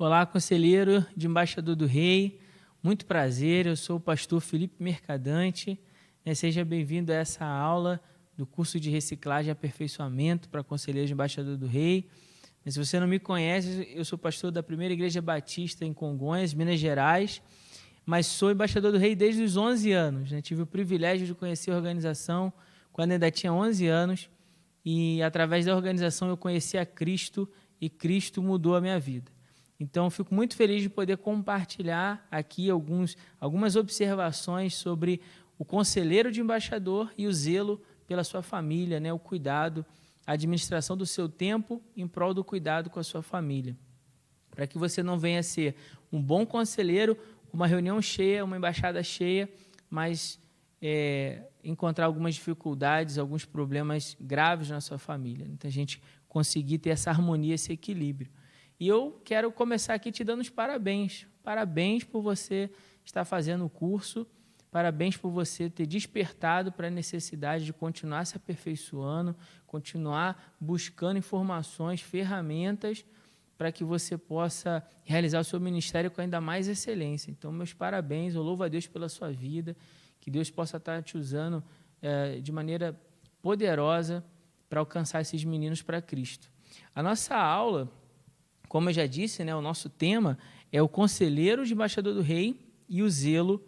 Olá, conselheiro de Embaixador do Rei, muito prazer, eu sou o pastor Felipe Mercadante, seja bem-vindo a essa aula do curso de reciclagem e aperfeiçoamento para conselheiro de Embaixador do Rei. Se você não me conhece, eu sou pastor da Primeira Igreja Batista em Congonhas, Minas Gerais, mas sou embaixador do Rei desde os 11 anos. Tive o privilégio de conhecer a organização quando ainda tinha 11 anos e, através da organização, eu conheci a Cristo e Cristo mudou a minha vida. Então, fico muito feliz de poder compartilhar aqui algumas observações sobre o conselheiro de embaixador e o zelo pela sua família, o cuidado, a administração do seu tempo em prol do cuidado com a sua família. Para que você não venha ser um bom conselheiro, uma reunião cheia, uma embaixada cheia, mas encontrar algumas dificuldades, alguns problemas graves na sua família. Então, a gente conseguir ter essa harmonia, esse equilíbrio. E eu quero começar aqui te dando os parabéns. Parabéns por você estar fazendo o curso, parabéns por você ter despertado para a necessidade de continuar se aperfeiçoando, continuar buscando informações, ferramentas, para que você possa realizar o seu ministério com ainda mais excelência. Então, meus parabéns, eu louvo a Deus pela sua vida, que Deus possa estar te usando de maneira poderosa para alcançar esses meninos para Cristo. A nossa aula, como eu já disse, o nosso tema é o conselheiro de embaixador do rei e o zelo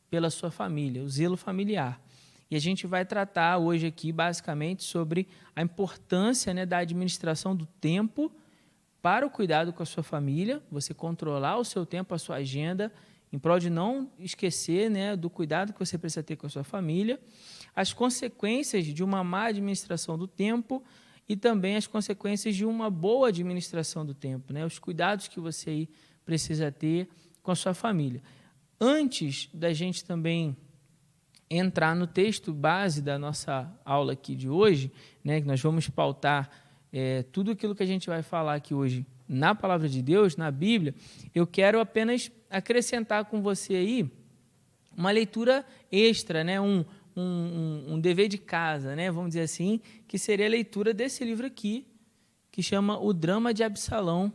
pela sua família, o zelo familiar. E a gente vai tratar hoje aqui, basicamente, sobre a importância da administração do tempo para o cuidado com a sua família, você controlar o seu tempo, a sua agenda, em prol de não esquecer do cuidado que você precisa ter com a sua família, as consequências de uma má administração do tempo e também as consequências de uma boa administração do tempo, os cuidados que você precisa ter com a sua família. Antes da gente também entrar no texto base da nossa aula aqui de hoje, que nós vamos pautar tudo aquilo que a gente vai falar aqui hoje na Palavra de Deus, na Bíblia, eu quero apenas acrescentar com você aí uma leitura extra, um dever de casa, vamos dizer assim, que seria a leitura desse livro aqui, que chama O Drama de Absalão.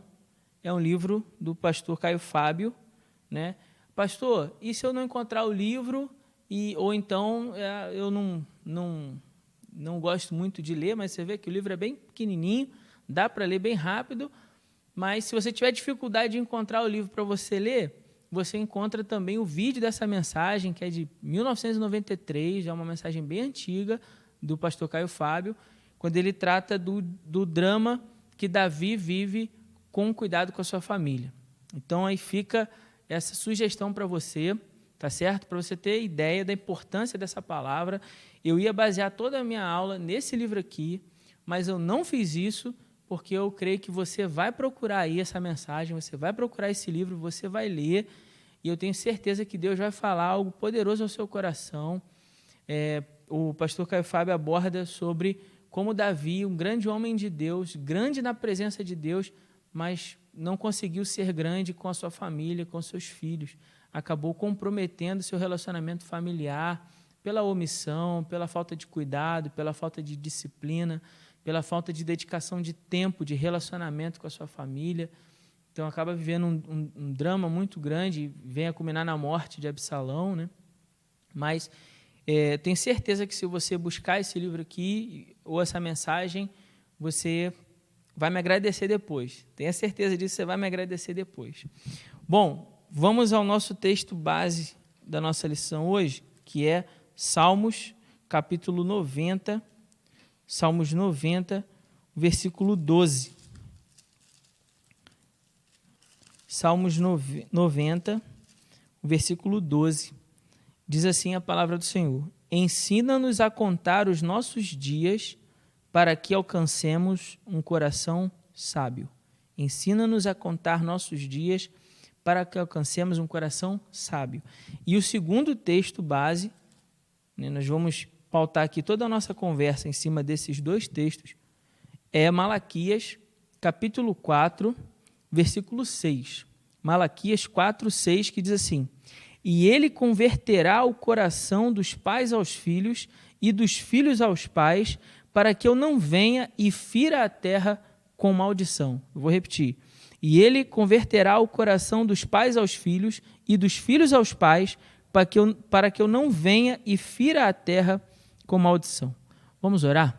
É um livro do pastor Caio Fábio. Pastor, e se eu não encontrar o livro, ou então eu não gosto muito de ler, mas você vê que o livro é bem pequenininho, dá para ler bem rápido, mas se você tiver dificuldade de encontrar o livro para você ler, você encontra também o vídeo dessa mensagem, que é de 1993, é uma mensagem bem antiga, do pastor Caio Fábio, quando ele trata do drama que Davi vive com cuidado com a sua família. Então, aí fica essa sugestão para você, tá certo? Para você ter ideia da importância dessa palavra. Eu ia basear toda a minha aula nesse livro aqui, mas eu não fiz isso, porque eu creio que você vai procurar aí essa mensagem, você vai procurar esse livro, você vai ler, e eu tenho certeza que Deus vai falar algo poderoso ao seu coração. O pastor Caio Fábio aborda sobre como Davi, um grande homem de Deus, grande na presença de Deus, mas não conseguiu ser grande com a sua família, com seus filhos. Acabou comprometendo seu relacionamento familiar pela omissão, pela falta de cuidado, pela falta de disciplina, pela falta de dedicação de tempo, de relacionamento com a sua família. Então, acaba vivendo um drama muito grande, vem a culminar na morte de Absalão. Mas tenho certeza que se você buscar esse livro aqui, ou essa mensagem, você vai me agradecer depois. Tenha certeza disso, você vai me agradecer depois. Bom, vamos ao nosso texto base da nossa lição hoje, que é Salmos, capítulo 90, Salmos 90, versículo 12. Salmos 90, versículo 12. Diz assim a palavra do Senhor: Ensina-nos a contar os nossos dias para que alcancemos um coração sábio. Ensina-nos a contar nossos dias para que alcancemos um coração sábio. E o segundo texto base, nós vamos pautar aqui toda a nossa conversa em cima desses dois textos, é Malaquias, capítulo 4, versículo 6. Malaquias 4, 6, que diz assim: E ele converterá o coração dos pais aos filhos e dos filhos aos pais, para que eu não venha e fira a terra com maldição. Eu vou repetir. E ele converterá o coração dos pais aos filhos e dos filhos aos pais, para que eu não venha e fira a terra com maldição. Vamos orar?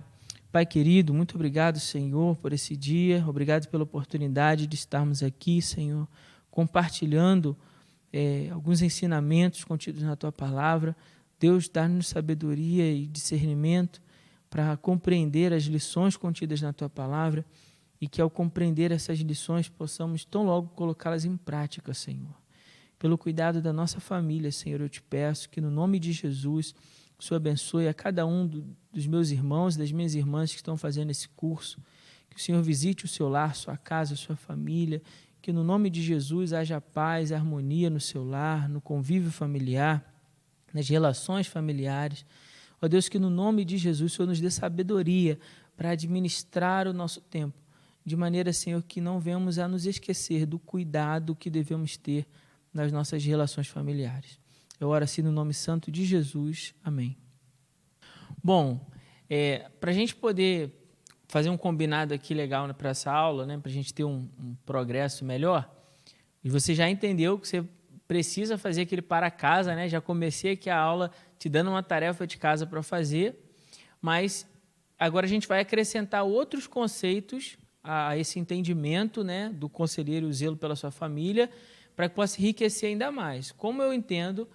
Pai querido, muito obrigado, Senhor, por esse dia. Obrigado pela oportunidade de estarmos aqui, Senhor, compartilhando alguns ensinamentos contidos na Tua palavra. Deus, dá-nos sabedoria e discernimento para compreender as lições contidas na Tua palavra e que, ao compreender essas lições, possamos tão logo colocá-las em prática, Senhor. Pelo cuidado da nossa família, Senhor, eu te peço que, no nome de Jesus, o Senhor abençoe a cada um dos meus irmãos e das minhas irmãs que estão fazendo esse curso, que o Senhor visite o seu lar, sua casa, sua família, que no nome de Jesus haja paz, harmonia no seu lar, no convívio familiar, nas relações familiares. Ó Deus, que no nome de Jesus o Senhor nos dê sabedoria para administrar o nosso tempo, de maneira, Senhor, que não venhamos a nos esquecer do cuidado que devemos ter nas nossas relações familiares. Eu oro assim no nome santo de Jesus. Amém. Bom, para a gente poder fazer um combinado aqui legal para essa aula, né, para a gente ter um progresso melhor, e você já entendeu que você precisa fazer aquele para casa, né? Já comecei aqui a aula te dando uma tarefa de casa para fazer, mas agora a gente vai acrescentar outros conceitos a esse entendimento, né, do conselheiro e o zelo pela sua família, para que possa enriquecer ainda mais. Como eu entendo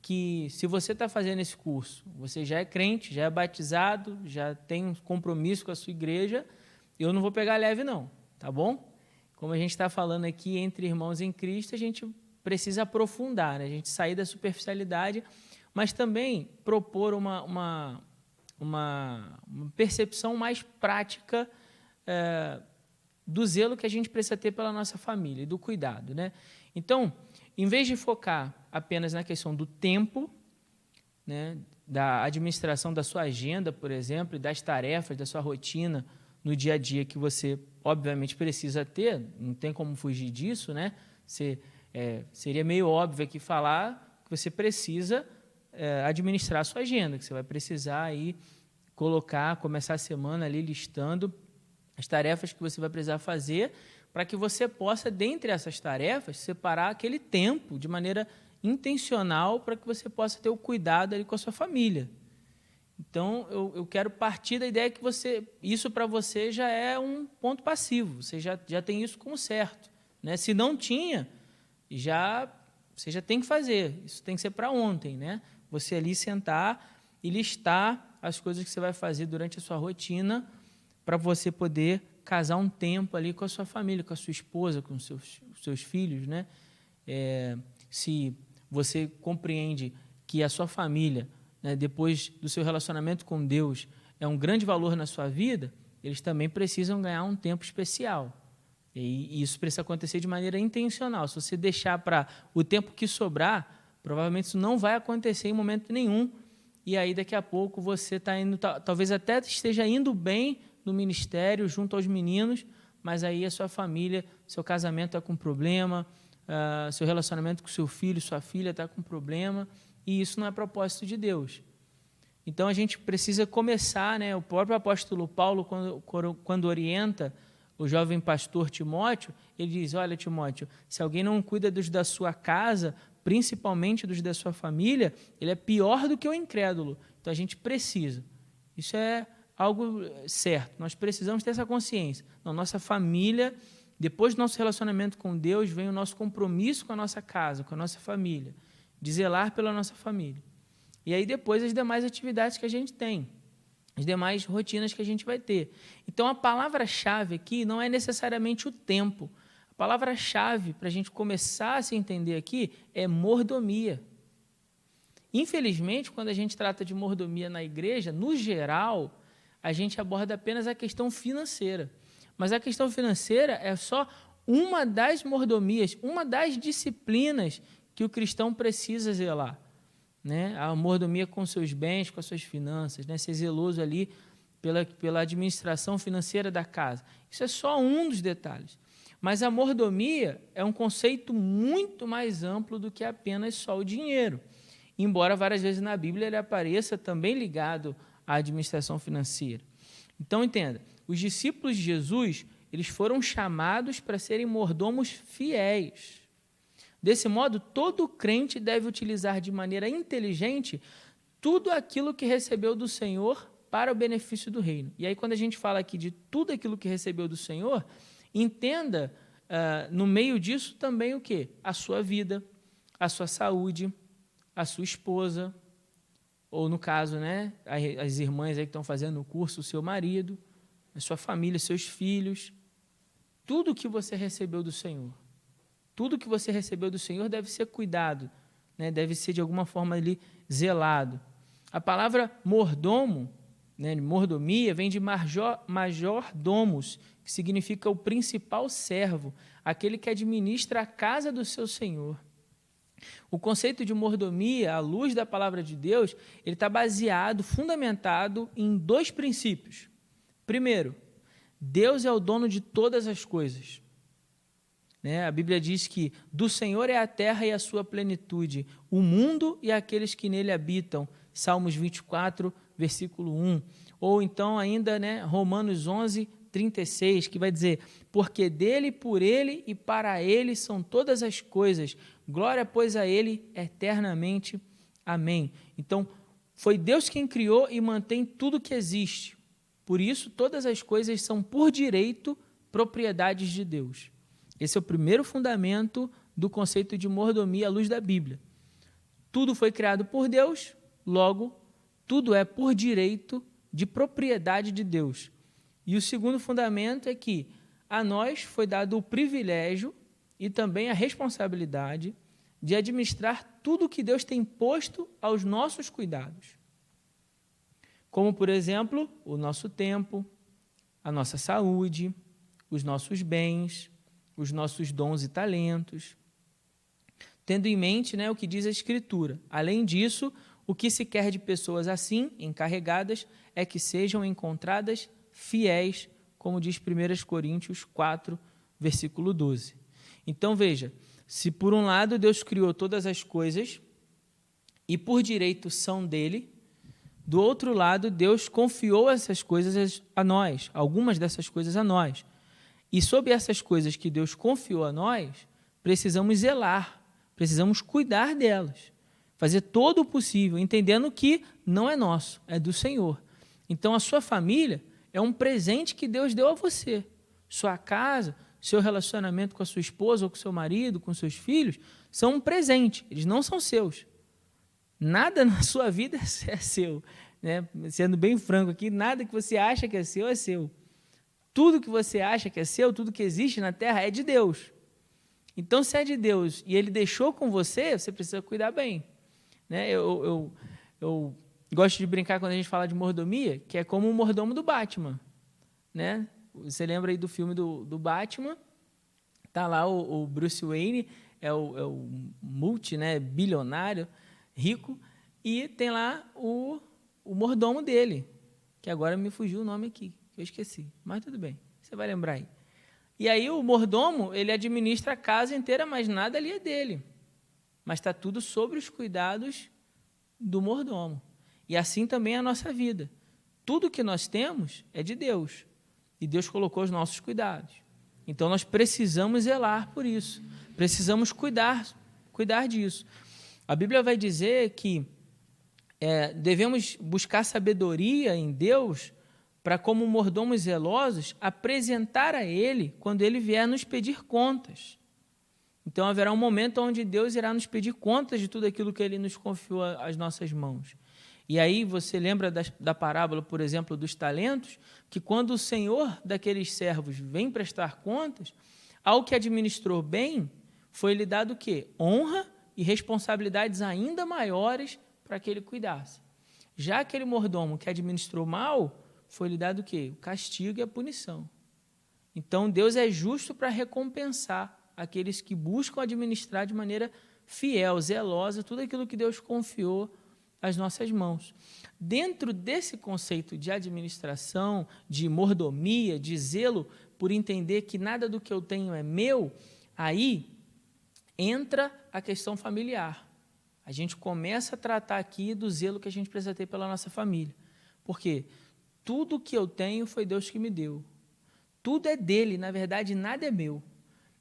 que, se você está fazendo esse curso, você já é crente, já é batizado, já tem um compromisso com a sua igreja, eu não vou pegar leve não, tá bom? Como a gente está falando aqui entre irmãos em Cristo, a gente precisa aprofundar, né? A gente sair da superficialidade, mas também propor uma percepção mais prática do zelo que a gente precisa ter pela nossa família e do cuidado, né? Então, em vez de focar apenas na questão do tempo, né, da administração da sua agenda, por exemplo, e das tarefas, da sua rotina no dia a dia que você, obviamente, precisa ter, não tem como fugir disso, né? Seria meio óbvio aqui falar que você precisa administrar a sua agenda, que você vai precisar aí começar a semana ali listando as tarefas que você vai precisar fazer, para que você possa, dentre essas tarefas, separar aquele tempo de maneira intencional para que você possa ter o cuidado ali com a sua família. Então, eu quero partir da ideia que isso para você já é um ponto passivo, você já tem isso como certo, né? Se não tinha, você já tem que fazer, isso tem que ser para ontem, né? Você ali sentar e listar as coisas que você vai fazer durante a sua rotina para você poder casar um tempo ali com a sua família, com a sua esposa, com os seus filhos, né? Se você compreende que a sua família, né, depois do seu relacionamento com Deus, é um grande valor na sua vida, eles também precisam ganhar um tempo especial. E isso precisa acontecer de maneira intencional. Se você deixar para o tempo que sobrar, provavelmente isso não vai acontecer em momento nenhum. E aí, daqui a pouco, você está indo, talvez até esteja indo bem no ministério, junto aos meninos, mas aí a sua família, seu casamento está com problema, seu relacionamento com seu filho, sua filha está com problema, e isso não é propósito de Deus. Então, a gente precisa começar, né? O próprio apóstolo Paulo, quando orienta o jovem pastor Timóteo, ele diz, olha, Timóteo, se alguém não cuida dos da sua casa, principalmente dos da sua família, ele é pior do que o incrédulo. Então, a gente precisa. Isso é algo certo, nós precisamos ter essa consciência. Na nossa família, depois do nosso relacionamento com Deus, vem o nosso compromisso com a nossa casa, com a nossa família, de zelar pela nossa família. E aí depois as demais atividades que a gente tem, as demais rotinas que a gente vai ter. Então a palavra-chave aqui não é necessariamente o tempo. A palavra-chave para a gente começar a se entender aqui é mordomia. Infelizmente, quando a gente trata de mordomia na igreja, no geral, a gente aborda apenas a questão financeira. Mas a questão financeira é só uma das mordomias, uma das disciplinas que o cristão precisa zelar, né? A mordomia com seus bens, com as suas finanças, né? Ser zeloso ali pela administração financeira da casa. Isso é só um dos detalhes. Mas a mordomia é um conceito muito mais amplo do que apenas só o dinheiro. Embora várias vezes na Bíblia ele apareça também ligado à administração financeira. Então, entenda, os discípulos de Jesus, eles foram chamados para serem mordomos fiéis. Desse modo, todo crente deve utilizar de maneira inteligente tudo aquilo que recebeu do Senhor para o benefício do reino. E aí, quando a gente fala aqui de tudo aquilo que recebeu do Senhor, entenda, no meio disso também o quê? A sua vida, a sua saúde, a sua esposa, ou no caso, né, as irmãs aí que estão fazendo o curso, o seu marido, a sua família, seus filhos, tudo que você recebeu do Senhor. Tudo que você recebeu do Senhor deve ser cuidado, né, deve ser de alguma forma ali zelado. A palavra mordomo, né, mordomia, vem de major domus, que significa o principal servo, aquele que administra a casa do seu senhor. O conceito de mordomia, à luz da palavra de Deus, ele está baseado, fundamentado em dois princípios. Primeiro, Deus é o dono de todas as coisas. A Bíblia diz que do Senhor é a terra e a sua plenitude, o mundo e aqueles que nele habitam. Salmos 24, versículo 1. Ou então ainda, Romanos 11, 36, que vai dizer, porque dele, por ele e para ele são todas as coisas. Glória, pois, a ele eternamente. Amém. Então, foi Deus quem criou e mantém tudo que existe. Por isso, todas as coisas são, por direito, propriedades de Deus. Esse é o primeiro fundamento do conceito de mordomia à luz da Bíblia. Tudo foi criado por Deus, logo, tudo é por direito de propriedade de Deus. E o segundo fundamento é que a nós foi dado o privilégio e também a responsabilidade de administrar tudo o que Deus tem posto aos nossos cuidados. Como, por exemplo, o nosso tempo, a nossa saúde, os nossos bens, os nossos dons e talentos, tendo em mente o que diz a Escritura. Além disso, o que se quer de pessoas assim, encarregadas, é que sejam encontradas fiéis, como diz 1 Coríntios 4, versículo 12. Então, veja, se por um lado Deus criou todas as coisas e por direito são dele, do outro lado Deus confiou essas coisas a nós, algumas dessas coisas a nós. E sobre essas coisas que Deus confiou a nós, precisamos zelar, precisamos cuidar delas, fazer todo o possível, entendendo que não é nosso, é do Senhor. Então, a sua família é um presente que Deus deu a você. Sua casa, seu relacionamento com a sua esposa ou com o seu marido, com seus filhos, são um presente, eles não são seus. Nada na sua vida é seu. Sendo bem franco aqui, nada que você acha que é seu é seu. Tudo que você acha que é seu, tudo que existe na terra é de Deus. Então, se é de Deus e Ele deixou com você, você precisa cuidar bem. Eu gosto de brincar quando a gente fala de mordomia, que é como o mordomo do Batman. Você lembra aí do filme do Batman? Está lá o Bruce Wayne, é o bilionário, rico, e tem lá o mordomo dele, que agora me fugiu o nome aqui. Eu esqueci, mas tudo bem, você vai lembrar aí. E aí o mordomo, ele administra a casa inteira, mas nada ali é dele. Mas está tudo sobre os cuidados do mordomo. E assim também é a nossa vida. Tudo que nós temos é de Deus. E Deus colocou os nossos cuidados. Então nós precisamos zelar por isso. Precisamos cuidar disso. A Bíblia vai dizer que devemos buscar sabedoria em Deus para, como mordomos zelosos, apresentar a Ele quando Ele vier nos pedir contas. Então, haverá um momento onde Deus irá nos pedir contas de tudo aquilo que Ele nos confiou às nossas mãos. E aí você lembra da parábola, por exemplo, dos talentos, que quando o Senhor daqueles servos vem prestar contas, ao que administrou bem, foi-lhe dado o quê? Honra e responsabilidades ainda maiores para que ele cuidasse. Já aquele mordomo que administrou mal, foi-lhe dado o quê? O castigo e a punição. Então, Deus é justo para recompensar aqueles que buscam administrar de maneira fiel, zelosa, tudo aquilo que Deus confiou às nossas mãos. Dentro desse conceito de administração, de mordomia, de zelo, por entender que nada do que eu tenho é meu, aí entra a questão familiar. A gente começa a tratar aqui do zelo que a gente precisa ter pela nossa família. Por quê? Tudo que eu tenho foi Deus que me deu. Tudo é dele, na verdade, nada é meu.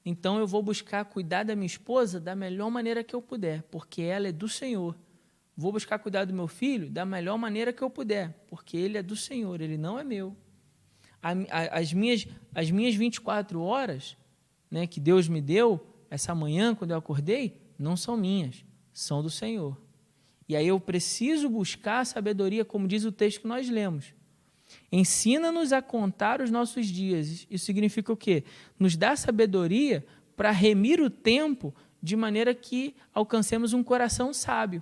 Então, eu vou buscar cuidar da minha esposa da melhor maneira que eu puder, porque ela é do Senhor. Vou buscar cuidar do meu filho da melhor maneira que eu puder, porque ele é do Senhor, ele não é meu. As minhas 24 horas, né, que Deus me deu, essa manhã, quando eu acordei, não são minhas, são do Senhor. E aí eu preciso buscar a sabedoria, como diz o texto que nós lemos. Ensina-nos a contar os nossos dias. Isso significa o quê? Nos dá sabedoria para remir o tempo de maneira que alcancemos um coração sábio.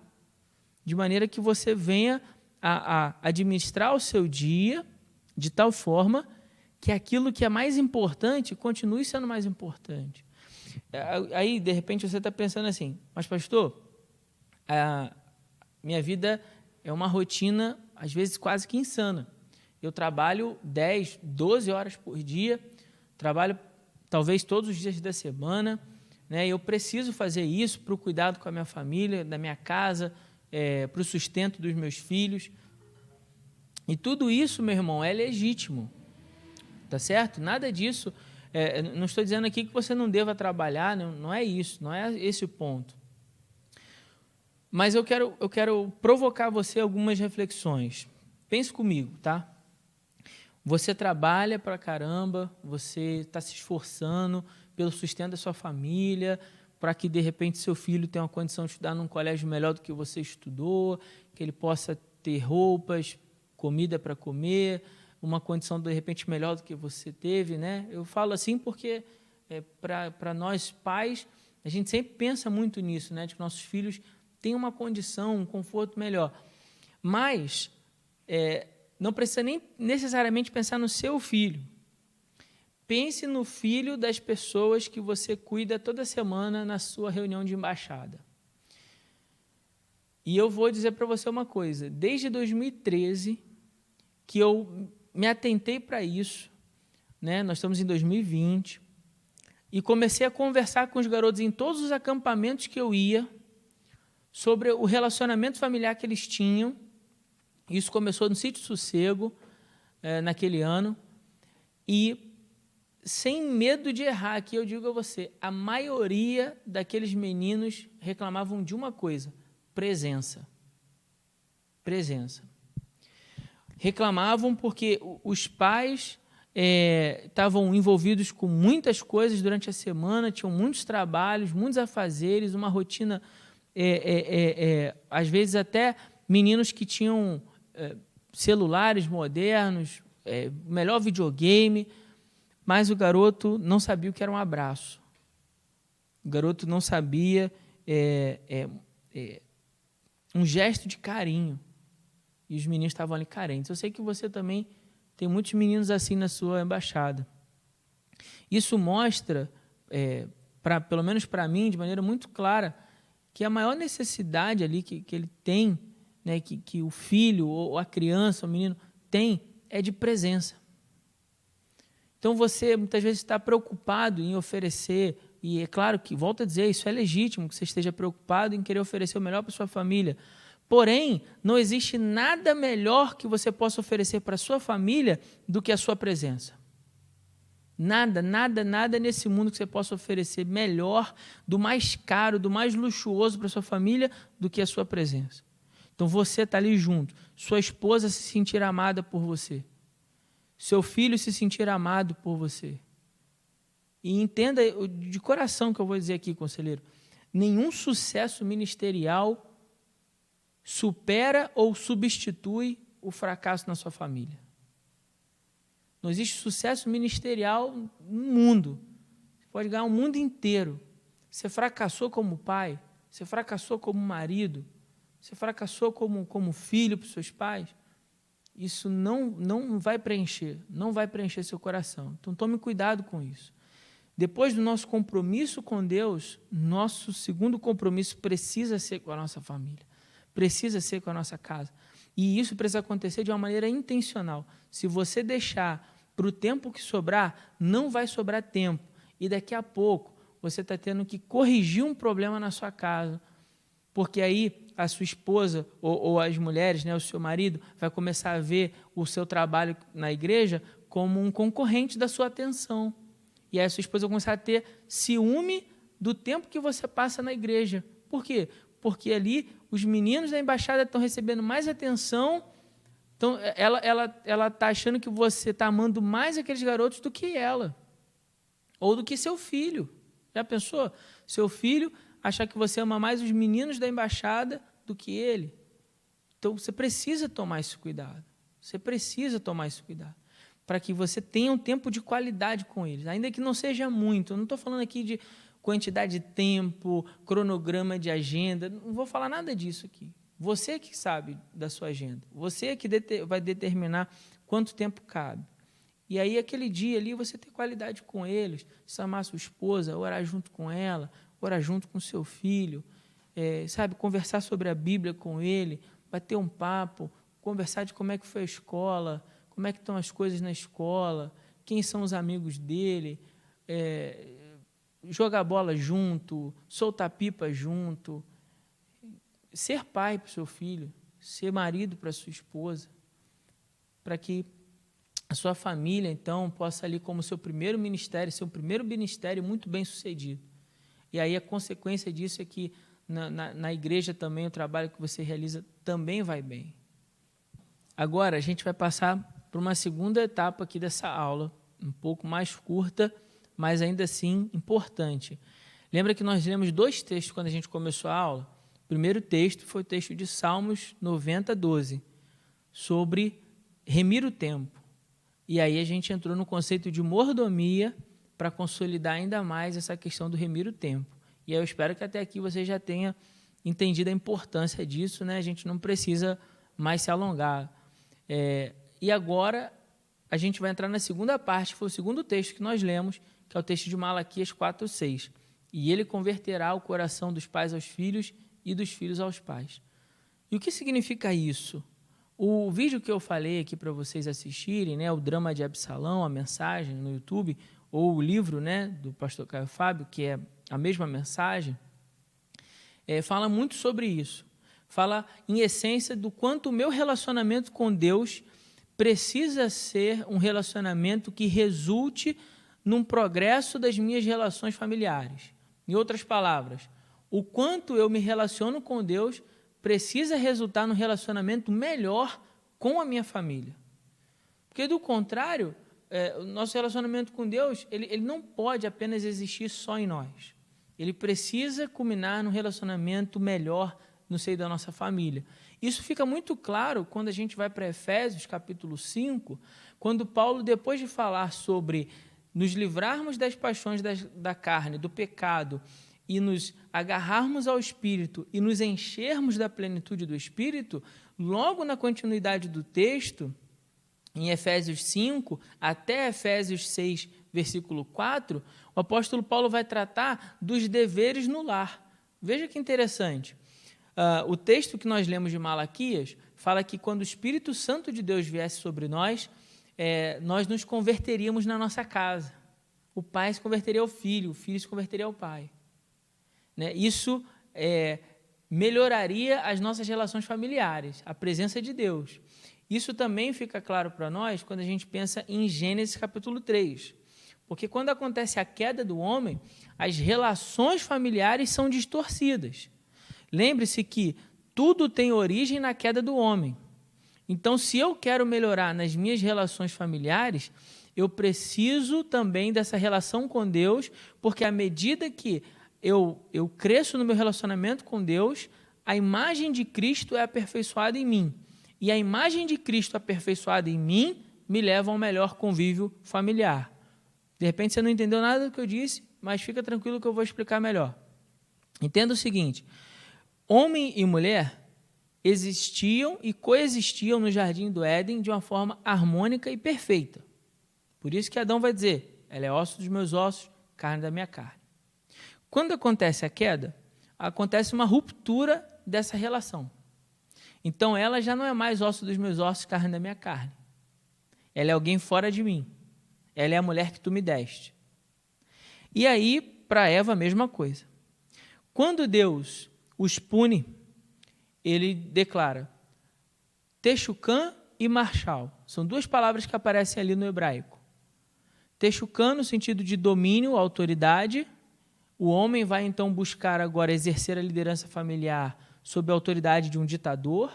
De maneira que você venha a administrar o seu dia de tal forma que aquilo que é mais importante continue sendo mais importante. Aí, de repente, você está pensando assim, mas pastor, a minha vida é uma rotina, às vezes, quase que insana. Eu trabalho 10, 12 horas por dia, trabalho talvez todos os dias da semana, né? Eu preciso fazer isso para o cuidado com a minha família, da minha casa, para o sustento dos meus filhos. E tudo isso, meu irmão, é legítimo, tá certo? Nada disso, não estou dizendo aqui que você não deva trabalhar, não é isso, não é esse o ponto. Mas eu quero provocar você algumas reflexões. Pense comigo, tá? Você trabalha pra caramba, você está se esforçando pelo sustento da sua família, para que, de repente, seu filho tenha uma condição de estudar num colégio melhor do que você estudou, que ele possa ter roupas, comida para comer, uma condição, de repente, melhor do que você teve, né? Eu falo assim porque, para nós pais, a gente sempre pensa muito nisso, né? De que nossos filhos têm uma condição, um conforto melhor. Mas não precisa nem necessariamente pensar no seu filho. Pense no filho das pessoas que você cuida toda semana na sua reunião de embaixada. E eu vou dizer para você uma coisa, desde 2013 que eu me atentei para isso, né? Nós estamos em 2020, e comecei a conversar com os garotos em todos os acampamentos que eu ia sobre o relacionamento familiar que eles tinham. Isso começou no Sítio Sossego, naquele ano, e sem medo de errar, aqui eu digo a você, a maioria daqueles meninos reclamavam de uma coisa, presença. Presença. Reclamavam porque os pais estavam envolvidos com muitas coisas durante a semana, tinham muitos trabalhos, muitos afazeres, uma rotina, às vezes até meninos que tinham celulares modernos, melhor videogame, mas o garoto não sabia o que era um abraço. O garoto não sabia um gesto de carinho. E os meninos estavam ali carentes. Eu sei que você também tem muitos meninos assim na sua embaixada. Isso mostra, pelo menos para mim, de maneira muito clara, que a maior necessidade ali que ele tem, né, que o filho ou a criança, o menino tem, é de presença. Então você muitas vezes está preocupado em oferecer, e é claro que, volto a dizer, isso é legítimo, que você esteja preocupado em querer oferecer o melhor para a sua família. Porém, não existe nada melhor que você possa oferecer para a sua família do que a sua presença. Nada, nada, nada nesse mundo que você possa oferecer melhor, do mais caro, do mais luxuoso para a sua família, do que a sua presença. Então você está ali junto, sua esposa se sentir amada por você, seu filho se sentir amado por você. E entenda de coração que eu vou dizer aqui, conselheiro, nenhum sucesso ministerial supera ou substitui o fracasso na sua família. Não existe sucesso ministerial no mundo. Você pode ganhar o mundo inteiro. Você fracassou como pai, você fracassou como marido, você fracassou como filho para os seus pais. Isso não vai preencher seu coração. Então tome cuidado com isso. Depois do nosso compromisso com Deus, nosso segundo compromisso precisa ser com a nossa família, precisa ser com a nossa casa. E isso precisa acontecer de uma maneira intencional. Se você deixar para o tempo que sobrar, não vai sobrar tempo. E daqui a pouco você está tendo que corrigir um problema na sua casa, porque aí a sua esposa ou as mulheres, né, o seu marido, vai começar a ver o seu trabalho na igreja como um concorrente da sua atenção. E aí a sua esposa vai começar a ter ciúme do tempo que você passa na igreja. Por quê? Porque ali os meninos da embaixada estão recebendo mais atenção, então ela está achando que você está amando mais aqueles garotos do que ela, ou do que seu filho. Já pensou? Seu filho achar que você ama mais os meninos da embaixada do que ele. Então, você precisa tomar esse cuidado. Você precisa tomar esse cuidado para que você tenha um tempo de qualidade com eles, ainda que não seja muito. Eu não estou falando aqui de quantidade de tempo, cronograma de agenda, não vou falar nada disso aqui. Você que sabe da sua agenda, você que vai determinar quanto tempo cabe. E aí, aquele dia ali, você ter qualidade com eles, se amar sua esposa, orar junto com ela, orar junto com seu filho, conversar sobre a Bíblia com ele, bater um papo, conversar de como é que foi a escola, como é que estão as coisas na escola, quem são os amigos dele, jogar bola junto, soltar pipa junto, ser pai para o seu filho, ser marido para a sua esposa, para que a sua família, então, possa ali como seu primeiro ministério, seu primeiro ministério muito bem sucedido. E aí a consequência disso é que na igreja também o trabalho que você realiza também vai bem. Agora, a gente vai passar para uma segunda etapa aqui dessa aula, um pouco mais curta, mas ainda assim importante. Lembra que nós lemos 2 textos quando a gente começou a aula? O primeiro texto foi o texto de Salmos 90, 12, sobre remir o tempo. E aí a gente entrou no conceito de mordomia para consolidar ainda mais essa questão do remir o tempo. E aí eu espero que até aqui você já tenha entendido a importância disso, né? A gente não precisa mais se alongar. E agora a gente vai entrar na segunda parte, que foi o segundo texto que nós lemos, que é o texto de Malaquias 4, 6. E ele converterá o coração dos pais aos filhos e dos filhos aos pais. E o que significa isso? O vídeo que eu falei aqui para vocês assistirem, né, o Drama de Absalão, a mensagem no YouTube, ou o livro, né, do pastor Caio Fábio, que é a mesma mensagem, fala muito sobre isso. Fala, em essência, do quanto o meu relacionamento com Deus precisa ser um relacionamento que resulte num progresso das minhas relações familiares. Em outras palavras, o quanto eu me relaciono com Deus precisa resultar num relacionamento melhor com a minha família. Porque, do contrário, o nosso relacionamento com Deus, ele não pode apenas existir só em nós. Ele precisa culminar num relacionamento melhor no seio da nossa família. Isso fica muito claro quando a gente vai para Efésios, capítulo 5, quando Paulo, depois de falar sobre nos livrarmos das paixões da carne, do pecado, e nos agarrarmos ao Espírito e nos enchermos da plenitude do Espírito, logo na continuidade do texto, em Efésios 5 até Efésios 6, versículo 4, o apóstolo Paulo vai tratar dos deveres no lar. Veja que interessante. O texto que nós lemos de Malaquias fala que quando o Espírito Santo de Deus viesse sobre nós, nós nos converteríamos na nossa casa. O pai se converteria ao filho, o filho se converteria ao pai. Isso melhoraria as nossas relações familiares, a presença de Deus. Isso também fica claro para nós quando a gente pensa em Gênesis capítulo 3. Porque quando acontece a queda do homem, as relações familiares são distorcidas. Lembre-se que tudo tem origem na queda do homem. Então, se eu quero melhorar nas minhas relações familiares, eu preciso também dessa relação com Deus, porque à medida que eu cresço no meu relacionamento com Deus, a imagem de Cristo é aperfeiçoada em mim. E a imagem de Cristo aperfeiçoada em mim me leva a um melhor convívio familiar. De repente você não entendeu nada do que eu disse, mas fica tranquilo que eu vou explicar melhor. Entenda o seguinte: homem e mulher existiam e coexistiam no jardim do Éden de uma forma harmônica e perfeita. Por isso que Adão vai dizer: ela é osso dos meus ossos, carne da minha carne. Quando acontece a queda, acontece uma ruptura dessa relação. Então, ela já não é mais osso dos meus ossos, carne da minha carne. Ela é alguém fora de mim. Ela é a mulher que tu me deste. E aí, para Eva, a mesma coisa. Quando Deus os pune, ele declara: Texucã e Marshal são duas palavras que aparecem ali no hebraico. Texucan, no sentido de domínio, autoridade. O homem vai, então, buscar agora exercer a liderança familiar sob a autoridade de um ditador.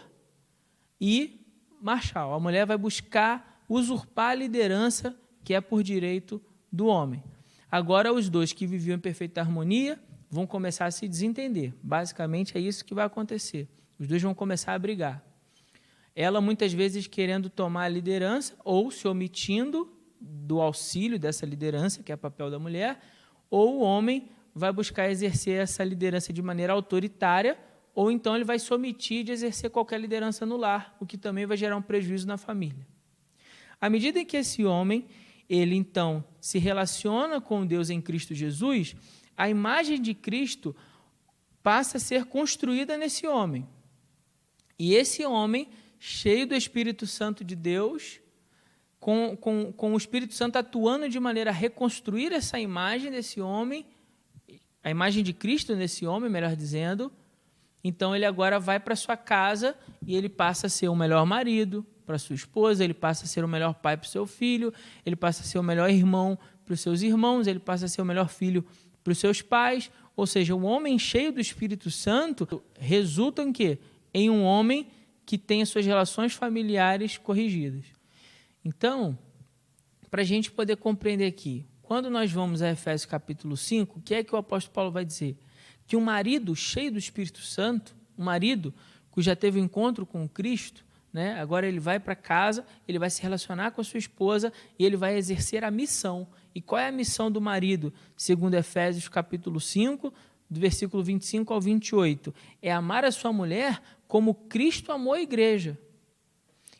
E marshal, a mulher vai buscar usurpar a liderança que é por direito do homem. Agora, os dois que viviam em perfeita harmonia vão começar a se desentender. Basicamente, é isso que vai acontecer. Os dois vão começar a brigar. Ela, muitas vezes, querendo tomar a liderança ou se omitindo do auxílio dessa liderança, que é o papel da mulher, ou o homem vai buscar exercer essa liderança de maneira autoritária, ou então ele vai se omitir de exercer qualquer liderança no lar, o que também vai gerar um prejuízo na família. À medida em que esse homem, ele então se relaciona com Deus em Cristo Jesus, a imagem de Cristo passa a ser construída nesse homem. E esse homem, cheio do Espírito Santo de Deus, com o Espírito Santo atuando de maneira a reconstruir essa imagem desse homem, a imagem de Cristo nesse homem, melhor dizendo, então ele agora vai para sua casa e ele passa a ser o melhor marido para sua esposa, ele passa a ser o melhor pai para o seu filho, ele passa a ser o melhor irmão para os seus irmãos, ele passa a ser o melhor filho para os seus pais. Ou seja, um homem cheio do Espírito Santo resulta em quê? Em um homem que tem as suas relações familiares corrigidas. Então, para a gente poder compreender aqui, quando nós vamos a Efésios capítulo 5, o que é que o apóstolo Paulo vai dizer? Que um marido cheio do Espírito Santo, um marido que já teve um encontro com Cristo, né? Agora ele vai para casa, ele vai se relacionar com a sua esposa e ele vai exercer a missão. E qual é a missão do marido? Segundo Efésios capítulo 5, do versículo 25 ao 28. É amar a sua mulher como Cristo amou a igreja.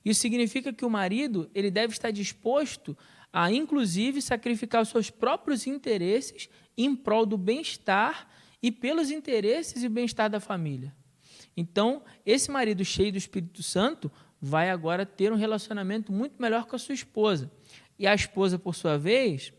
Isso significa que o marido ele deve estar disposto a, inclusive, sacrificar os seus próprios interesses em prol do bem-estar e pelos interesses e bem-estar da família. Então, esse marido cheio do Espírito Santo vai agora ter um relacionamento muito melhor com a sua esposa. E a esposa, por sua vez,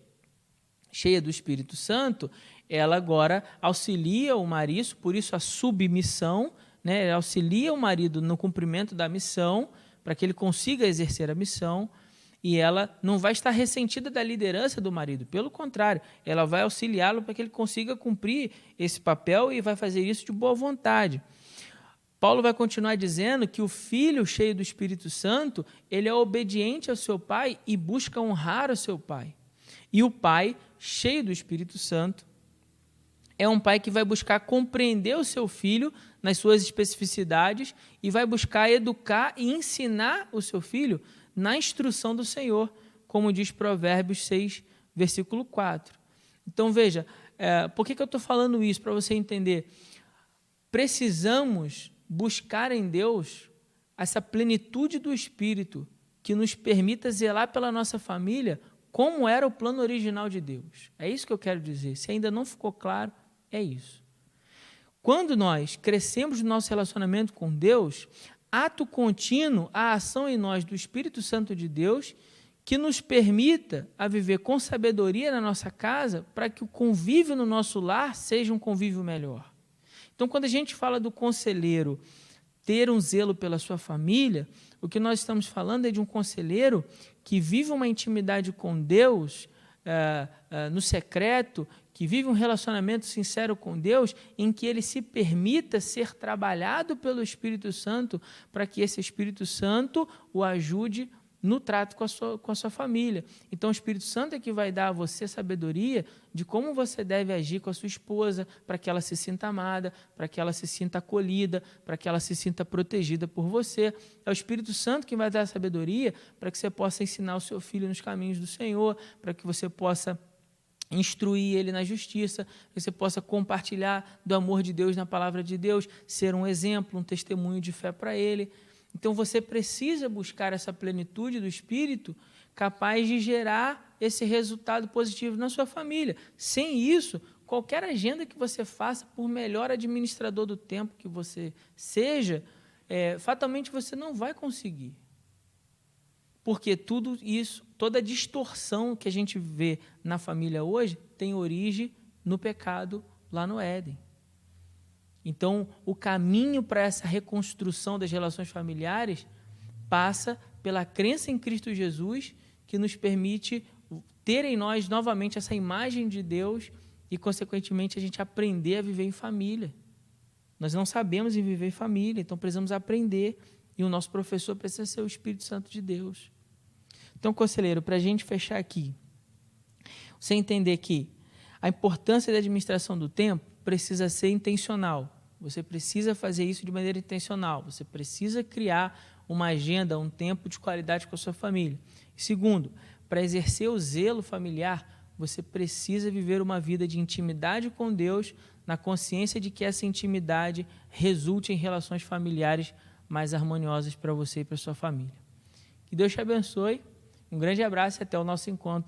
cheia do Espírito Santo, ela agora auxilia o marido, por isso a submissão, né? Ela auxilia o marido no cumprimento da missão, para que ele consiga exercer a missão, e ela não vai estar ressentida da liderança do marido, pelo contrário, ela vai auxiliá-lo para que ele consiga cumprir esse papel e vai fazer isso de boa vontade. Paulo vai continuar dizendo que o filho cheio do Espírito Santo, ele é obediente ao seu pai e busca honrar o seu pai. E o pai, cheio do Espírito Santo, é um pai que vai buscar compreender o seu filho nas suas especificidades e vai buscar educar e ensinar o seu filho na instrução do Senhor, como diz Provérbios 6, versículo 4. Então, veja, por que eu estou falando isso? Para você entender. Precisamos buscar em Deus essa plenitude do Espírito que nos permita zelar pela nossa família como era o plano original de Deus. É isso que eu quero dizer. Se ainda não ficou claro, é isso. Quando nós crescemos no nosso relacionamento com Deus, ato contínuo a ação em nós do Espírito Santo de Deus que nos permita a viver com sabedoria na nossa casa para que o convívio no nosso lar seja um convívio melhor. Então, quando a gente fala do conselheiro ter um zelo pela sua família, o que nós estamos falando é de um conselheiro que vive uma intimidade com Deus no secreto, que vive um relacionamento sincero com Deus, em que ele se permita ser trabalhado pelo Espírito Santo para que esse Espírito Santo o ajude no trato com a sua família. Então, o Espírito Santo é que vai dar a você sabedoria de como você deve agir com a sua esposa, para que ela se sinta amada, para que ela se sinta acolhida, para que ela se sinta protegida por você. É o Espírito Santo que vai dar a sabedoria para que você possa ensinar o seu filho nos caminhos do Senhor, para que você possa instruir ele na justiça, que você possa compartilhar do amor de Deus na palavra de Deus, ser um exemplo, um testemunho de fé para ele. Então, você precisa buscar essa plenitude do Espírito capaz de gerar esse resultado positivo na sua família. Sem isso, qualquer agenda que você faça, por melhor administrador do tempo que você seja, fatalmente você não vai conseguir. Porque tudo isso, toda a distorção que a gente vê na família hoje tem origem no pecado lá no Éden. Então, o caminho para essa reconstrução das relações familiares passa pela crença em Cristo Jesus que nos permite ter em nós novamente essa imagem de Deus e, consequentemente, a gente aprender a viver em família. Nós não sabemos viver em família, então precisamos aprender, e o nosso professor precisa ser o Espírito Santo de Deus. Então, conselheiro, para a gente fechar aqui, você entender que a importância da administração do tempo precisa ser intencional. Você precisa fazer isso de maneira intencional. Você precisa criar uma agenda, um tempo de qualidade com a sua família. E segundo, para exercer o zelo familiar, você precisa viver uma vida de intimidade com Deus, na consciência de que essa intimidade resulte em relações familiares mais harmoniosas para você e para a sua família. Que Deus te abençoe. Um grande abraço e até o nosso encontro